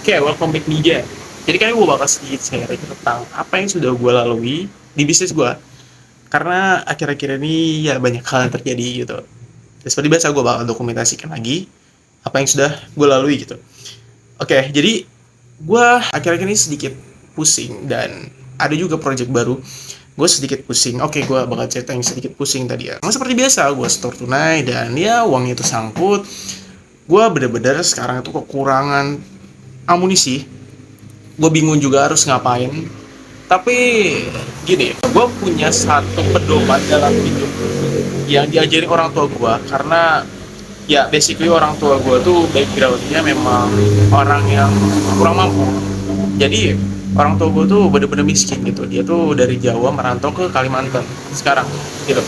Oke, welcome back media. Jadi kayaknya gue bakal sedikit sharing tentang apa yang sudah gue lalui di bisnis gue. Karena akhir-akhir ini ya banyak hal yang terjadi gitu. Dan seperti biasa gue bakal dokumentasikan lagi apa yang sudah gue lalui gitu. Oke, jadi gue akhir-akhir ini sedikit pusing dan ada juga project baru. Gue sedikit pusing. Oke, gue bakal cerita yang sedikit pusing tadi ya. Seperti biasa, gue store tunai dan ya uangnya itu sangkut. Gue bener-bener sekarang itu kekurangan amunisi. Gue bingung juga harus ngapain, tapi gini, gue punya satu pedoman dalam hidup yang diajari orang tua gue. Karena ya basically orang tua gue tuh backgroundnya memang orang yang kurang mampu. Jadi orang tua gue tuh bener-bener miskin gitu. Dia tuh dari Jawa merantau ke Kalimantan sekarang gitu.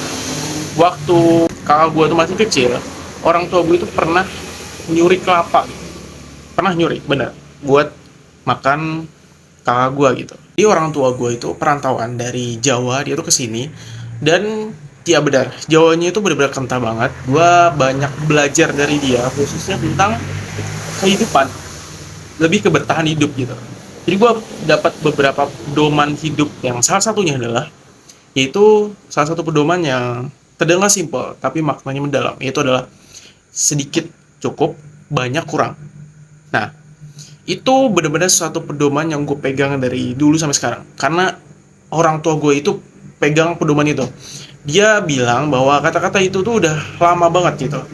Waktu kakak gue tuh masih kecil, orang tua gue itu pernah nyuri kelapa, pernah nyuri bener buat makan kakak gue gitu. Jadi orang tua gue itu perantauan dari Jawa, dia tuh kesini. Dan ya benar, Jawanya itu benar-benar kental banget. Gue banyak belajar dari dia, khususnya tentang kehidupan, lebih ke bertahan hidup gitu. Jadi gue dapat beberapa pedoman hidup yang salah satunya adalah, yaitu salah satu pedoman yang terdengar simpel tapi maknanya mendalam, yaitu adalah sedikit cukup, banyak kurang. Nah, itu benar-benar suatu pedoman yang gue pegang dari dulu sampai sekarang. Karena orang tua gue itu pegang pedoman itu. Dia bilang bahwa kata-kata itu tuh udah lama banget gitu.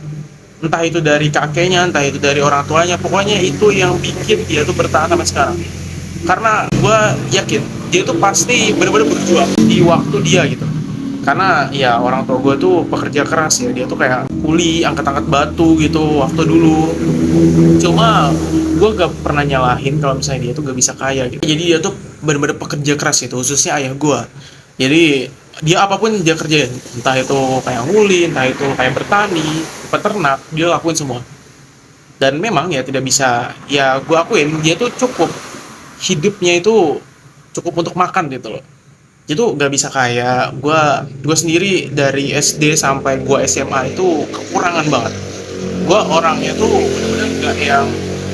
Entah itu dari kakeknya, entah itu dari orang tuanya, pokoknya itu yang bikin dia tuh bertahan sampai sekarang. Karena gue yakin dia tuh pasti benar-benar berjuang di waktu dia gitu. Karena ya orang tua gue tuh pekerja keras ya, dia tuh kayak kuli angkat-angkat batu gitu waktu dulu. Cuma gue gak pernah nyalahin kalau misalnya dia tuh gak bisa kaya gitu. Jadi dia tuh bener-bener pekerja keras itu, khususnya ayah gue. Jadi dia apapun dia kerjain, entah itu kayak nguli, entah itu kayak bertani, peternak, dia lakuin semua. Dan memang ya tidak bisa, ya gue akuin dia tuh cukup, hidupnya itu cukup untuk makan gitu loh. Itu nggak bisa kayak gue sendiri dari SD sampai gue SMA itu kekurangan banget. Gue orangnya tuh bener-bener nggak yang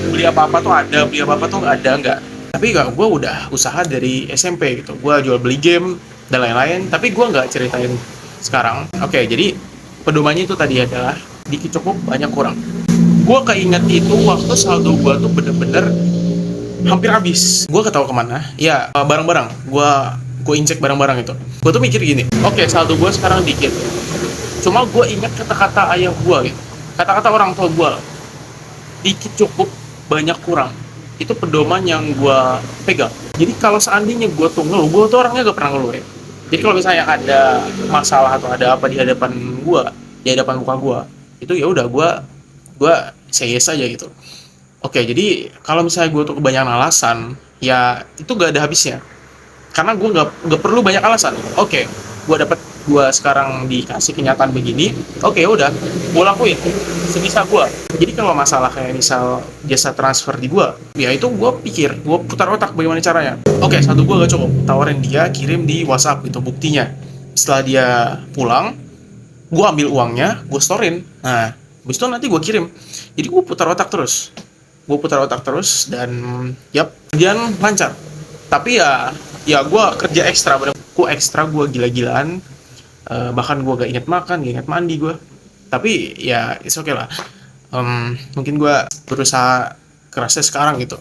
beli apa-apa tuh ada, beli apa-apa tuh nggak ada, nggak. Tapi gak, gue udah usaha dari SMP gitu. Gue jual beli game dan lain-lain, tapi gue nggak ceritain sekarang. Oke, jadi pedomannya itu tadi adalah dikit cukup, banyak kurang. Gue keinget itu waktu saldo gue tuh bener-bener hampir habis. Gue gak tahu kemana. Ya barang-barang. Gue injek barang-barang itu. Gue tuh mikir gini. Oke, saldo gue sekarang dikit. Cuma gue ingat kata-kata ayah gue gitu. Kata-kata orang tua gue. Dikit cukup, banyak kurang. Itu pedoman yang gue pegang. Jadi kalau seandainya gue tuh ngeluh, gue tuh orangnya gak pernah ngeluh ya. Jadi kalau misalnya ada masalah atau ada apa di hadapan gue, di hadapan muka gue, itu ya udah gue say yes aja gitu. Oke, jadi kalau misalnya gue tuh kebanyakan alasan, ya itu gak ada habisnya. Karena gue nggak perlu banyak alasan. Oke, gue sekarang dikasih kenyataan begini. Oke, udah, gue lakuin sebisa gue. Jadi kalau masalah kayak misal jasa transfer di gue, ya itu gue pikir, gue putar otak bagaimana caranya. Oke, satu gue gak cukup, tawarin dia kirim di WhatsApp itu buktinya. Setelah dia pulang, gue ambil uangnya, gue storein. Nah, habis itu nanti gue kirim. Jadi gue putar otak terus. Dan yap, kemudian lancar. Tapi ya gue kerja ekstra, gue gila-gilaan. Bahkan gue gak inget makan, gak inget mandi gue. Tapi ya it's okay lah. Mungkin gue berusaha kerasnya sekarang gitu.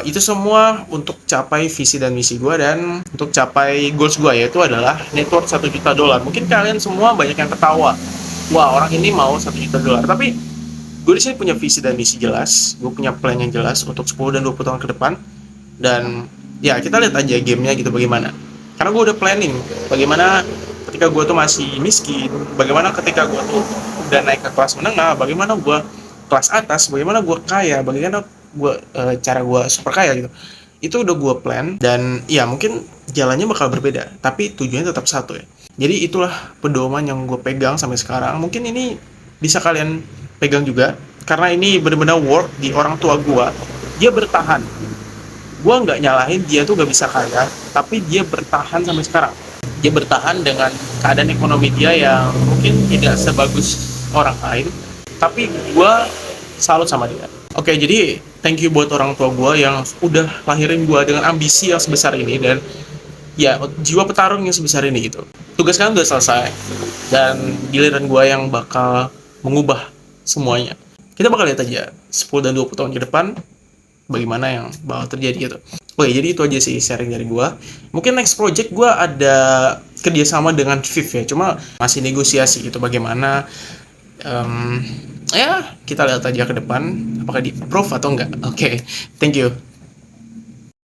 Itu semua untuk capai visi dan misi gue dan untuk capai goals gue, yaitu adalah network $1 juta. Mungkin kalian semua banyak yang ketawa, wah orang ini mau $1 juta. Tapi gue di sini punya visi dan misi jelas, gue punya plan yang jelas untuk 10 dan 20 tahun ke depan. Dan ya kita lihat aja gamenya gitu bagaimana. Karena gue udah planning bagaimana ketika gue tuh masih miskin, bagaimana ketika gue tuh udah naik ke kelas menengah, bagaimana gue kelas atas, bagaimana gue kaya, bagaimana gue cara gue super kaya gitu. Itu udah gue plan dan ya mungkin jalannya bakal berbeda, tapi tujuannya tetap satu ya. Jadi itulah pedoman yang gue pegang sampai sekarang. Mungkin ini bisa kalian pegang juga, karena ini benar-benar work di orang tua gue. Dia bertahan, gue nggak nyalahin dia tuh gak bisa kaya, tapi dia bertahan sampai sekarang. Dia bertahan dengan keadaan ekonomi dia yang mungkin tidak sebagus orang lain, tapi gue salut sama dia. Oke, jadi thank you buat orang tua gue yang udah lahirin gue dengan ambisi yang sebesar ini, dan ya jiwa petarung yang sebesar ini gitu. Tugas kalian udah selesai, dan giliran gue yang bakal mengubah semuanya. Kita bakal lihat aja 10 dan 20 tahun ke depan bagaimana yang bakal terjadi gitu. Oke, jadi itu aja sih sharing dari gue. Mungkin next project gue ada kerjasama dengan Viv ya, cuma masih negosiasi gitu bagaimana. Ya kita lihat aja ke depan apakah di approve atau enggak. Oke, thank you.